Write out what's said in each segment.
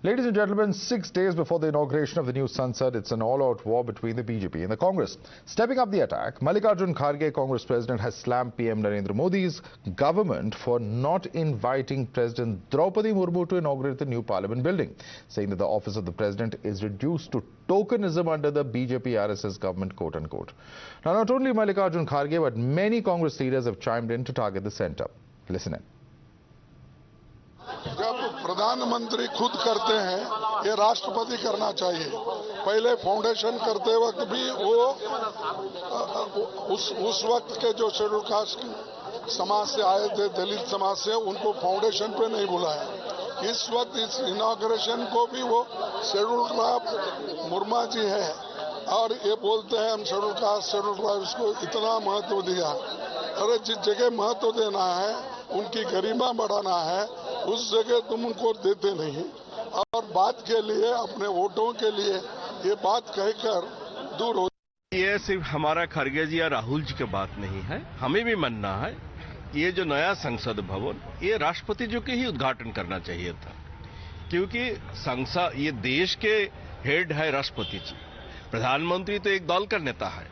Ladies and gentlemen, 6 days before the inauguration of the new Sansad, it's an all-out war between the BJP and the Congress. Stepping up the attack, Mallikarjun Kharge, Congress president, has slammed PM Narendra Modi's government for not inviting President Draupadi Murmur to inaugurate the new parliament building, saying that the office of the president is reduced to tokenism under the BJP-RSS government, quote-unquote. Now, not only Mallikarjun Kharge, but many Congress leaders have chimed in to target the centre. Listen in. जब प्रधानमंत्री खुद करते हैं, ये राष्ट्रपति करना चाहिए। पहले फाउंडेशन करते वक्त भी वो उस वक्त के जो शेड्यूल कास्ट समाज से आए थे, दलित समाज से, उनको फाउंडेशन पे नहीं बुलाया। इस वक्त इस इनॉग्रेशन को भी वो शेड्यूल ट्राइब मुर्मा जी है और ये बोलते हैं हम शेड्यूल कास्ट शेड्यूल ट्राइब्स को इतना महत्व दिया। अरे जिस जगह महत्व देना है, उनकी गरिमा बढ़ाना है, उस जगह तुम उनको देते नहीं और बात के लिए, अपने वोटों के लिए ये बात कहकर दूर हो। ये सिर्फ हमारा खरगे जी या राहुल जी की बात नहीं है, हमें भी मानना है ये जो नया संसद भवन, ये राष्ट्रपति जी के ही उद्घाटन करना चाहिए था, क्योंकि संसद ये देश के हेड है राष्ट्रपति जी। प्रधानमंत्री तो एक दल का नेता है,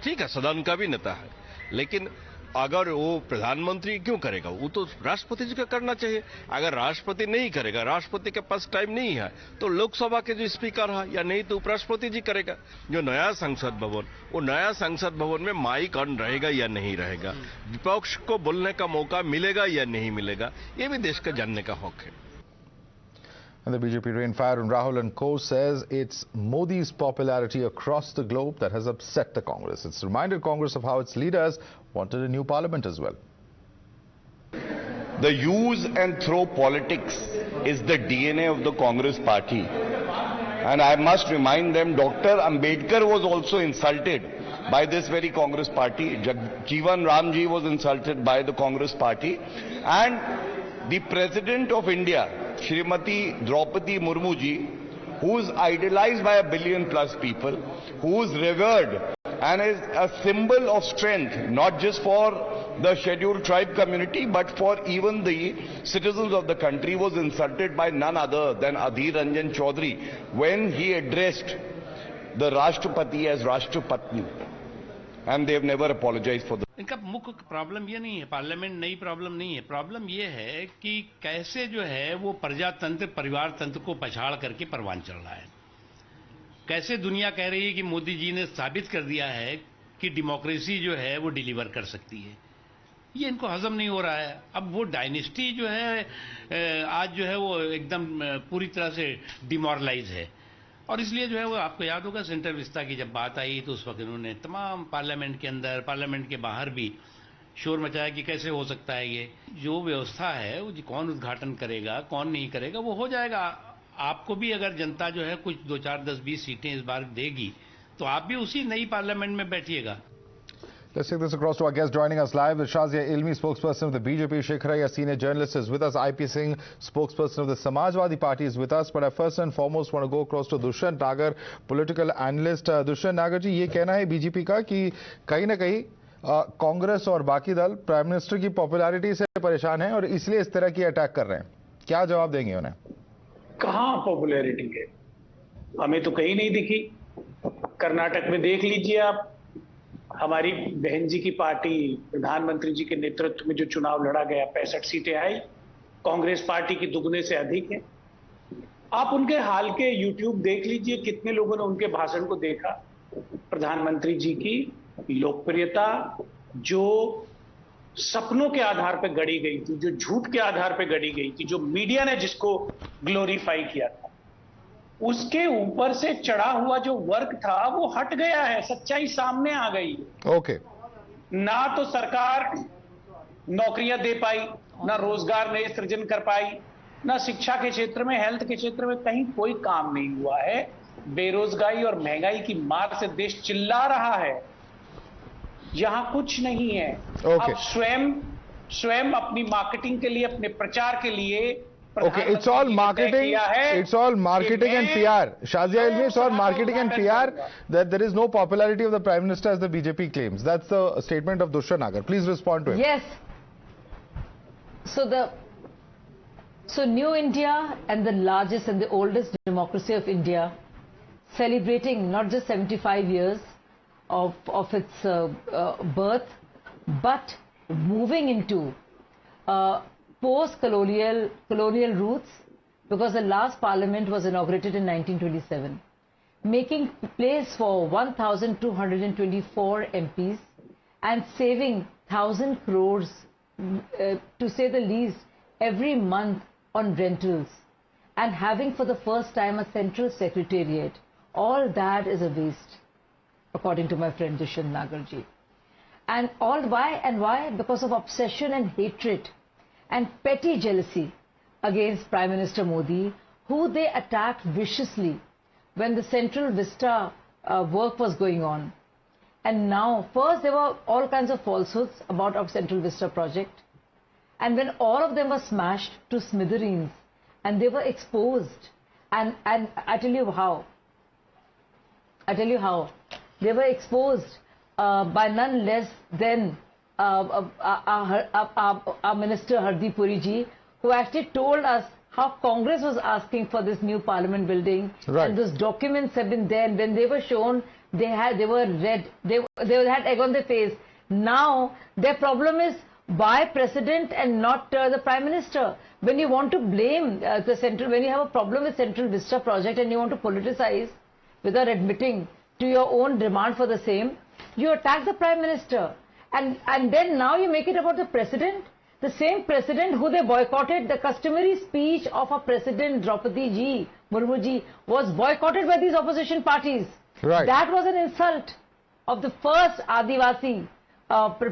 ठीक है, सदन का भी नेता है, लेकिन अगर वो प्रधानमंत्री क्यों करेगा, वो तो राष्ट्रपति जी का करना चाहिए। अगर राष्ट्रपति नहीं करेगा, राष्ट्रपति के पास टाइम नहीं है, तो लोकसभा के जो स्पीकर है या नहीं तो उपराष्ट्रपति जी करेगा। जो नया संसद भवन, वो नया संसद भवन में माइक ऑन रहेगा या नहीं रहेगा, विपक्ष को बोलने का मौका मिलेगा या नहीं मिलेगा, ये भी देश का जानने का हक है। And the BJP rain fire on Rahul and co says it's Modi's popularity across the globe that has upset the Congress. It's reminded Congress of how its leaders wanted a new parliament as well. The use and throw politics is the DNA of the Congress party. And I must remind them, Dr. Ambedkar was also insulted by this very Congress party. Jeevan Ramji was insulted by the Congress party. And the President of India, Shrimati Draupadi Murmu ji, who is idolized by 1 billion plus people, who is revered and is a symbol of strength, not just for the scheduled tribe community, but for even the citizens of the country, was insulted by none other than Adhir Ranjan Chaudhary when he addressed the Rashtrapati as Rashtrapatni. And they have never apologized for that. इनका मुख्य problem ये नहीं है, parliament नई problem नहीं है। Problem ये है कि कैसे जो है वो प्रजातंत्र परिवार तंत्र को पछाड़ करके परवान चल रहा है। कैसे दुनिया कह रही है कि मोदी जी ने साबित कर दिया है कि डेमोक्रेसी जो है वो डिलीवर कर सकती है, ये इनको हजम नहीं हो रहा है। अब वो डायनेस्टी जो है आज जो है वो एकदम पूरी तरह से डिमोरलाइज है और इसलिए जो है वो आपको याद होगा सेंट्रल विस्ता की जब बात आई तो उस वक्त इन्होंने तमाम पार्लियामेंट के अंदर, पार्लियामेंट के बाहर भी शोर मचाया कि कैसे हो सकता है ये जो व्यवस्था है, वो कौन उद्घाटन करेगा, कौन नहीं करेगा, वो हो जाएगा। आपको भी अगर जनता जो है कुछ 2, 4, 10, 20 सीटें इस बार देगी तो आप भी उसी नई पार्लियामेंट में बैठिएगा। Let's take this across to our guest joining us live. The Shazia Ilmi, spokesperson of the BJP. Shekhar, a senior journalist, is with us. IP Singh, spokesperson of the Samajwadi Party, is with us. But I first and foremost want to go across to Dushyant Nagar, political analyst. Dushyant Nagar जी, ये कहना है BJP का कि कहीं ना कहीं कांग्रेस और बाकी दल प्राइम मिनिस्टर की पॉपुलैरिटी से परेशान हैं और इसलिए इस तरह की अटैक कर रहे हैं। क्या जवाब देंगे उन्हें? कहाँ पॉपुलैरिटी है? हमें तो कहीं नहीं दिखी। कर्नाटक में देख लीजिए आप, हमारी बहन जी की पार्टी प्रधानमंत्री जी के नेतृत्व में जो चुनाव लड़ा गया 65 सीटें आई, कांग्रेस पार्टी की दुगने से अधिक है। आप उनके हाल के यूट्यूब देख लीजिए, कितने लोगों ने उनके भाषण को देखा। प्रधानमंत्री जी की लोकप्रियता जो सपनों के आधार पर गढ़ी गई थी, जो झूठ के आधार पर गढ़ी गई थी, जो मीडिया ने जिसको ग्लोरीफाई किया था, उसके ऊपर से चढ़ा हुआ जो वर्क था वो हट गया है। सच्चाई सामने आ गई। ओके। ना तो सरकार नौकरियां दे पाई, ना रोजगार नए सृजन कर पाई, ना शिक्षा के क्षेत्र में, हेल्थ के क्षेत्र में कहीं कोई काम नहीं हुआ है। बेरोजगारी और महंगाई की मार से देश चिल्ला रहा है, यहां कुछ नहीं है। अब स्वयं अपनी मार्केटिंग के लिए, अपने प्रचार के लिए Okay, it's all marketing. It's all marketing and PR. Shazia Ilmi, it's all marketing and PR. That there is no popularity of the Prime Minister as the BJP claims. That's the statement of Dushyant Nagar. Please respond to him. Yes. So New India and the largest and the oldest democracy of India, celebrating not just 75 years of its birth, but moving into post-colonial roots, because the last parliament was inaugurated in 1927, making place for 1,224 MPs and saving 1,000 crores, to say the least, every month on rentals, and having for the first time a central secretariat. All that is a waste, according to my friend Dushant Nagarji. And all why? Because of obsession and hatred and petty jealousy against Prime Minister Modi, who they attacked viciously when the Central Vista work was going on. And now, first there were all kinds of falsehoods about our Central Vista project, and when all of them were smashed to smithereens and they were exposed, and I tell you how, they were exposed by none less than our Minister Hardeep Puri ji, who actually told us how Congress was asking for this new parliament building, right. And those documents have been there, and when they were shown, they were read, they had egg on their face. Now their problem is why President and not the Prime Minister? When you want to blame the central, when you have a problem with Central Vista project and you want to politicize without admitting to your own demand for the same, you attack the Prime Minister, and then now you make it about the President. The same President who they boycotted, the customary speech of our President Draupadi Murmu ji was boycotted by these opposition parties. Right. That was an insult of the first Adivasi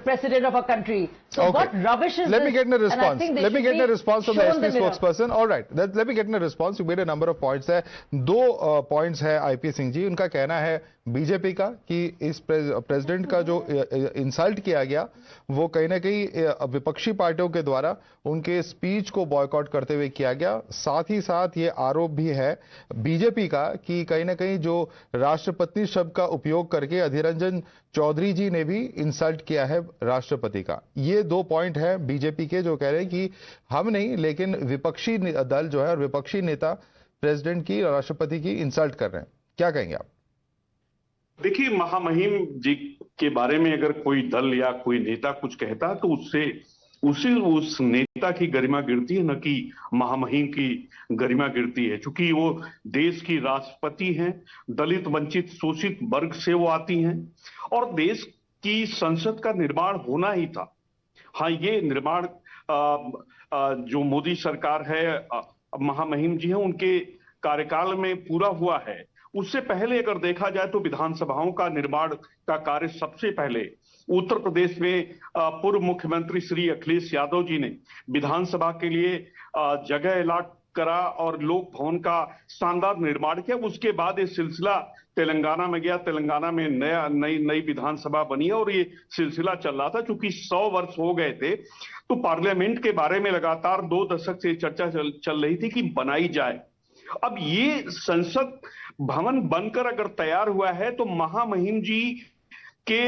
president of our country. So okay. What rubbish is Let this? me get a response. Let me get a response from the shown SP spokesperson. All right. Let me get a response. You made a number of points there. दो points है IP Singh ji. उनका कहना है BJP का कि इस president का जो इंसल्ट किया गया वो कहीं ना कहीं विपक्षी पार्टियों के द्वारा उनके स्पीच को बॉयकॉट करते हुए किया गया. साथ ही साथ ये आरोप भी है बीजेपी का कि कहीं ना कहीं जो राष्ट्रपति शब्द का उपयोग करके अधीर रंजन चौधरी जी ने भी इंसल्ट किया है राष्ट्रपति का. ये दो पॉइंट है बीजेपी के जो कह रहे हैं कि हम नहीं, लेकिन विपक्षी दल जो है और विपक्षी नेता प्रेसिडेंट की और राष्ट्रपति की इंसल्ट कर रहे हैं. क्या कहेंगे आप? देखिए, महामहिम जी के बारे में अगर कोई दल या कोई नेता कुछ कहता है तो उससे उस नेता की गरिमा गिरती है, न कि महामहिम की गरिमा गिरती है. चूंकि वो देश की राष्ट्रपति हैं, दलित वंचित शोषित वर्ग से वो आती हैं और देश की संसद का निर्माण होना ही था. हाँ, ये निर्माण जो मोदी सरकार है, महामहिम जी हैं, उनके कार्यकाल में पूरा हुआ है. उससे पहले अगर देखा जाए तो विधानसभाओं का निर्माण का कार्य सबसे पहले उत्तर प्रदेश में पूर्व मुख्यमंत्री श्री अखिलेश यादव जी ने विधानसभा के लिए जगह अलॉट करा और लोक भवन का शानदार निर्माण किया. उसके बाद ये सिलसिला तेलंगाना में गया, तेलंगाना में नई विधानसभा बनी और ये सिलसिला चल रहा था. चूंकि 100 वर्ष हो गए थे तो पार्लियामेंट के बारे में लगातार 2 दशक से चर्चा चल रही थी कि बनाई जाए. अब ये संसद भवन बनकर अगर तैयार हुआ है तो महामहिम जी के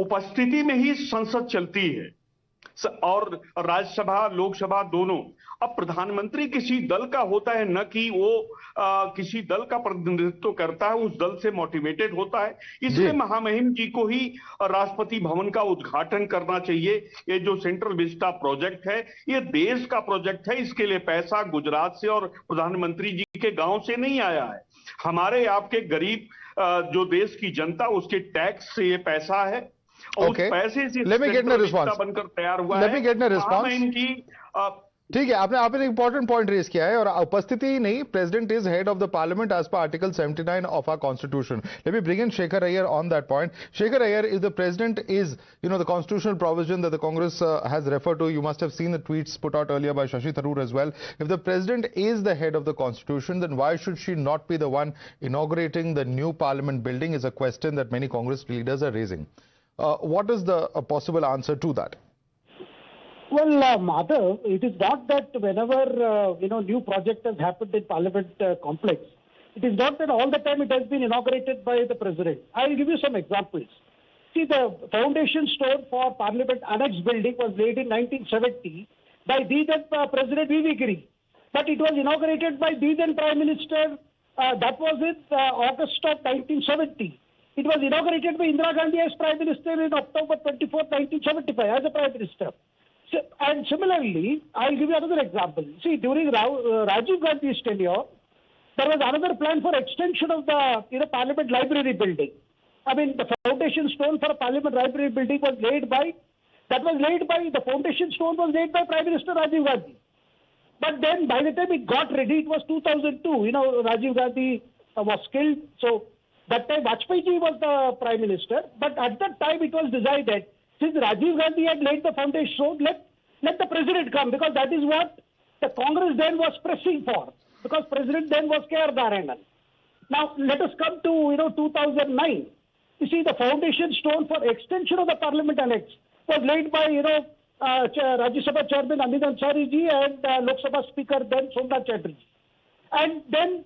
उपस्थिति में ही संसद चलती है और राज्यसभा लोकसभा दोनों. अब प्रधानमंत्री किसी दल का होता है, न कि वो किसी दल का प्रतिनिधित्व करता है, उस दल से मोटिवेटेड होता है. इसलिए महामहिम जी को ही राष्ट्रपति भवन का उद्घाटन करना चाहिए. ये जो सेंट्रल विस्टा प्रोजेक्ट है ये देश का प्रोजेक्ट है. इसके लिए पैसा गुजरात से और प्रधानमंत्री जी के गांव से नहीं आया है. हमारे आपके गरीब जो देश की जनता उसके टैक्स से ये पैसा है और उस पैसे से बनकर तैयार हुआ है. महामहिम जी ठीक है, आपने एक इंपॉर्टेंट पॉइंट रेज किया है और उपस्थिति ही नहीं, president is head of the parliament as per article 79 of our constitution. Let me bring in Shekhar Iyer on that point. Shekhar Iyer, if the president is, the constitutional provision that the Congress has referred to, you must have seen the tweets put out earlier by Shashi Tharoor as well. If the president is the head of the constitution, then why should she not be the one inaugurating the new parliament building is a question that many Congress leaders are raising. What is the possible answer to that? Well, Madhav, it is not that whenever, new project has happened in Parliament complex, it is not that all the time it has been inaugurated by the President. I will give you some examples. See, the foundation stone for Parliament Annex building was laid in 1970 by the then President V.V. Giri. But it was inaugurated by the then Prime Minister, that was in August of 1970. It was inaugurated by Indira Gandhi as Prime Minister in October 24, 1975 as a Prime Minister. So, and similarly, I'll give you another example. See, during Rajiv Gandhi's tenure, there was another plan for extension of the Parliament Library building. I mean, the foundation stone for a Parliament Library building was laid by, the foundation stone was laid by Prime Minister Rajiv Gandhi. But then by the time it got ready, it was 2002. Rajiv Gandhi was killed. So that time Vajpayee ji was the Prime Minister. But at that time it was decided, since Rajiv Gandhi had laid the foundation stone, let the President come, because that is what the Congress then was pressing for. Because President then was K.R. Narayanan. Now let us come to 2009. You see, the foundation stone for extension of the Parliament Annex was laid by Rajya Sabha Chairman Amit Ansari ji and Lok Sabha Speaker then Somnath Chatterjee. And then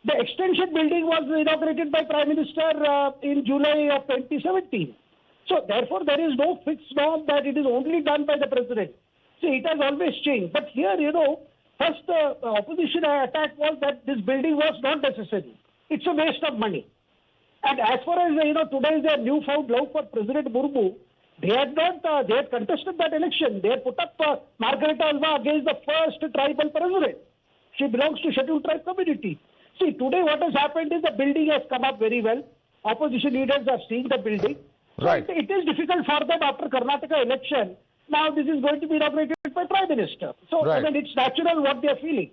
the extension building was inaugurated by Prime Minister in July of 2017. So therefore there is no fixed norm that it is only done by the President. See, it has always changed. But here, first the opposition attack was that this building was not necessary. It's a waste of money. And as far as, today is a newfound love for President Murmu, they had contested that election. They had put up Margareta Alva against the first tribal president. She belongs to scheduled tribe community. See, today what has happened is the building has come up very well. Opposition leaders are seeing the building. Right. So it is difficult for them after Karnataka election. Now this is going to be inaugurated by Prime Minister. So, right. I mean, it's natural what they are feeling.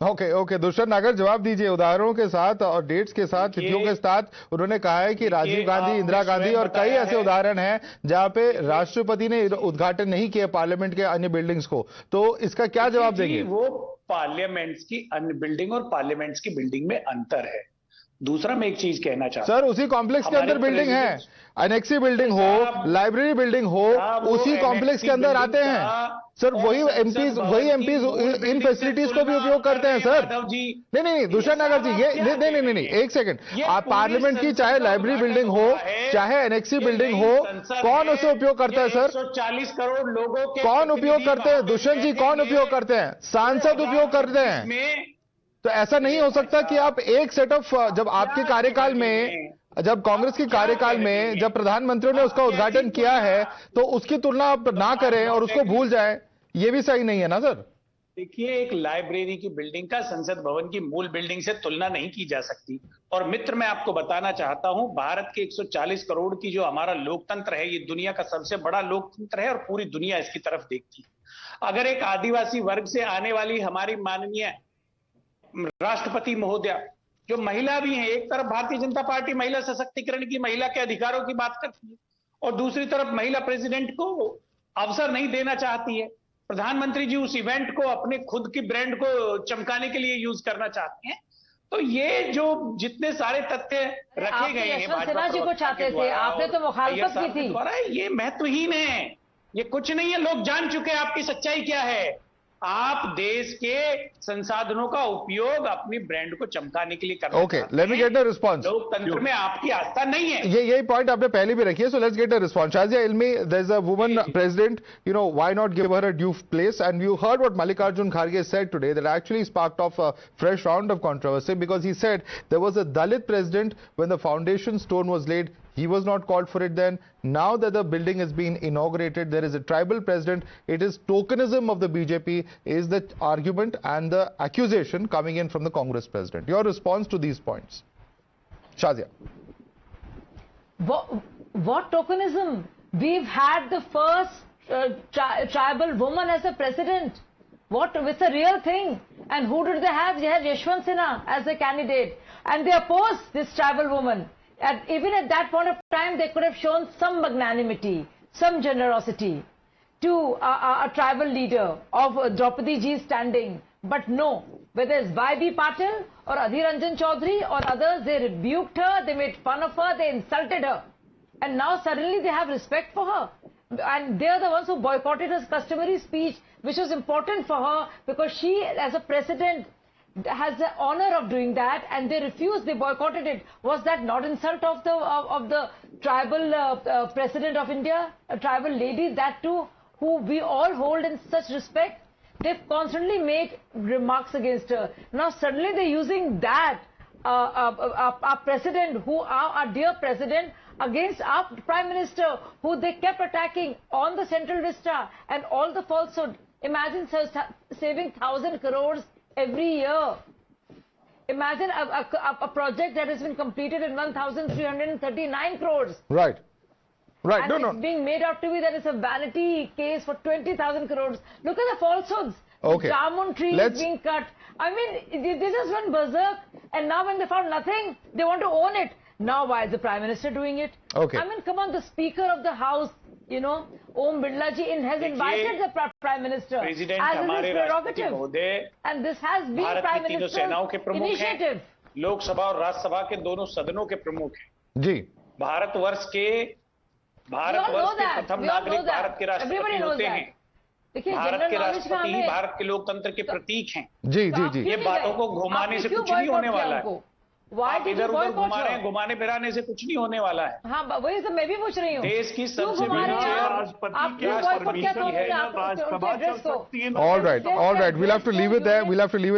Okay Dushyant अगर जवाब दीजिए उदाहरणों के साथ और dates के साथ, तिथियों के साथ। उन्होंने कहा है कि राजीव गांधी, इंदिरा गांधी और कई ऐसे उदाहरण हैं जहां पे राष्ट्रपति ने उद्घाटन नहीं किया पार्लियामेंट के अन्य बिल्डिंग्स को, तो इसका क्या जवाब देंगे? वो पार्लियामेंट्स की अन्य बिल्डिंग और पार्लियामेंट्स की बिल्डिंग में अंतर है। दूसरा मैं एक चीज कहना चाहता हूं सर, उसी कॉम्प्लेक्स के अंदर बिल्डिंग है, एनेक्सी बिल्डिंग हो, लाइब्रेरी बिल्डिंग हो, उसी कॉम्प्लेक्स के अंदर आते हैं सर। वही एमपीज इन फैसिलिटीज को भी उपयोग करते हैं सर। नहीं दुष्यंत नगर जी, ये नहीं, एक सेकंड। आप पार्लियामेंट की चाहे लाइब्रेरी बिल्डिंग हो, चाहे एनेक्सी बिल्डिंग हो, कौन उसे उपयोग करता है सर? 140 करोड़ लोगों के कौन उपयोग करते हैं दुष्यंत जी? कौन उपयोग करते हैं? सांसद उपयोग करते हैं। तो ऐसा नहीं हो सकता कि आप एक सेट ऑफ, जब आपके कार्यकाल में, जब कांग्रेस के कार्यकाल में जब प्रधानमंत्री ने उसका उद्घाटन किया है, तो उसकी तुलना आप ना करें और उसको भूल जाएं, ये भी सही नहीं है ना सर? देखिए, एक लाइब्रेरी की बिल्डिंग का संसद भवन की मूल बिल्डिंग से तुलना नहीं की जा सकती। और मित्र, मैं आपको बताना चाहता हूं, भारत के 140 करोड़ की जो हमारा लोकतंत्र है, ये दुनिया का सबसे बड़ा लोकतंत्र है और पूरी दुनिया इसकी तरफ देखती है। अगर एक आदिवासी वर्ग से आने वाली हमारी माननीय राष्ट्रपति महोदया, जो महिला भी हैं, एक तरफ भारतीय जनता पार्टी महिला सशक्तिकरण की, महिला के अधिकारों की बात करती है और दूसरी तरफ महिला प्रेसिडेंट को अवसर नहीं देना चाहती है। प्रधानमंत्री जी उस इवेंट को अपने खुद की ब्रांड को चमकाने के लिए यूज करना चाहते हैं। तो ये जो जितने सारे तथ्य रखे गए हैं, भाजपा जी को चाहते थे, आपने तो मुखालफत की थी। ये महत्वहीन है, ये कुछ नहीं है। लोग जान चुके हैं आपकी सच्चाई क्या है। आप देश के संसाधनों का उपयोग अपनी ब्रांड को चमकाने के लिए करते हैं। Okay, let me gate a response. लोकतंत्र में आपकी आस्था नहीं है। यही पॉइंट आपने पहले भी रखी है, so let's get a response. Shazia Ilmi, there is a woman president, why not give her a due place? And you heard what Mallikarjun Kharge said today, that actually sparked off a fresh round of controversy, because he said there was a Dalit president when the foundation stone was laid. He was not called for it then. Now that the building has been inaugurated, there is a tribal president. It is tokenism of the BJP is the argument and the accusation coming in from the Congress president. Your response to these points? Shazia. What tokenism? We've had the first tribal woman as a president. It's a real thing. And who did they have? They had Yashwant Sinha as a candidate. And they opposed this tribal woman. And even at that point of time, they could have shown some magnanimity, some generosity to a tribal leader of Draupadi ji's standing. But no, whether it's Y.B. Patil or Adhir Ranjan Chaudhary or others, they rebuked her, they made fun of her, they insulted her. And now suddenly they have respect for her. And they are the ones who boycotted her customary speech, which was important for her because she, as a president, has the honor of doing that, and they refused, they boycotted it. Was that not insult of the tribal president of India, a tribal lady, that too who we all hold in such respect, they constantly make remarks against her. Now suddenly they're using that, our president, our dear president, against our prime minister, who they kept attacking on the central vista and all the falsehood. Imagine saving 1,000 crores every year. Imagine a project that has been completed in 1,339 crores. Right. Right. And it's being made out to be that it's a vanity case for 20,000 crores. Look at the falsehoods. Okay. The jamun tree is being cut. I mean, this has went berserk. And now when they found nothing, they want to own it. Now why is the Prime Minister doing it? Okay. I mean, come on, the Speaker of the House, you know, Om Birla ji has invited the Prime Minister as his prerogative. And this has been Prime Minister's initiative. Lok Sabha और राज्यसभा के दोनों सदनों के प्रमुख हैं। जी। भारतवर्ष के प्रथम नागरिक भारत के राष्ट्रपति होते हैं। भारत के राष्ट्रपति ही भारत के लोकतंत्र के प्रतीक हैं। जी जी जी। ये बातों को घुमाने से कुछ नहीं होने वाला है। आप इधर उधर घुमा रहे हैं, घुमाने फिराने से कुछ नहीं होने वाला है। हाँ, वही तो मैं भी पूछ रही हूँ। देश की सबसे बड़ी राष्ट्रपति राज्यसभा चल सकती है। All right. We'll have to leave it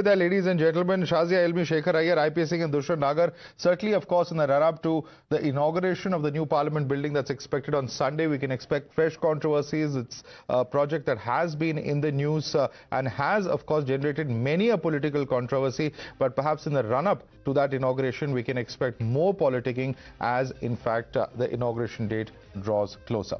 there. Ladies and gentlemen, Shazia Ilmi, Shekhar Iyer, IPS Singh, and Dushran Nagar. Certainly, of course, in the run-up to the inauguration of the new Parliament building that's expected on Sunday, we can expect fresh controversies. It's a project that has been in the news and has, of course, generated many a political controversy. But perhaps in the run-up to that inauguration, we can expect more politicking as, in fact, the inauguration date draws closer.